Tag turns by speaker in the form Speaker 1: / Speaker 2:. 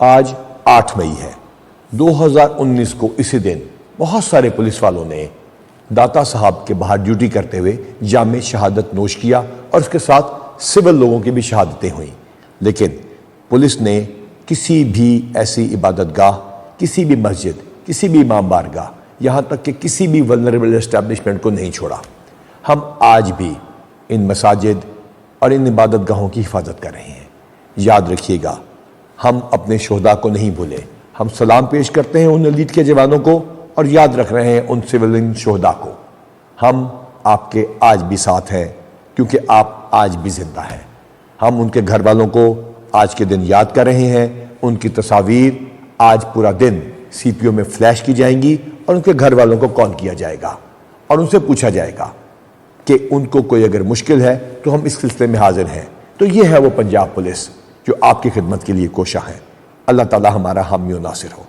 Speaker 1: آج 8 مئی ہے 2019 کو اسی دن بہت سارے پولیس والوں نے داتا صاحب کے باہر ڈیوٹی کرتے ہوئے جام شہادت نوش کیا اور اس کے ساتھ سول لوگوں کی بھی شہادتیں ہوئیں، لیکن پولیس نے کسی بھی ایسی عبادت گاہ، کسی بھی مسجد، کسی بھی امام بارگاہ، یہاں تک کہ کسی بھی ولنریبل اسٹیبلشمنٹ کو نہیں چھوڑا۔ ہم آج بھی ان مساجد اور ان عبادت گاہوں کی حفاظت کر رہے ہیں۔ یاد رکھیے گا، ہم اپنے شہداء کو نہیں بھولے، ہم سلام پیش کرتے ہیں ان ایلیٹ کے جوانوں کو اور یاد رکھ رہے ہیں ان سویلین شہداء کو۔ ہم آپ کے آج بھی ساتھ ہیں کیونکہ آپ آج بھی زندہ ہیں۔ ہم ان کے گھر والوں کو آج کے دن یاد کر رہے ہیں، ان کی تصاویر آج پورا دن سی پی او میں فلیش کی جائیں گی اور ان کے گھر والوں کو کال کیا جائے گا اور ان سے پوچھا جائے گا کہ ان کو کوئی اگر مشکل ہے تو ہم اس سلسلے میں حاضر ہیں۔ تو یہ ہے وہ پنجاب پولیس جو آپ کی خدمت کے لیے کوشاں ہے۔ اللہ تعالی ہمارا حامی و ناصر ہو۔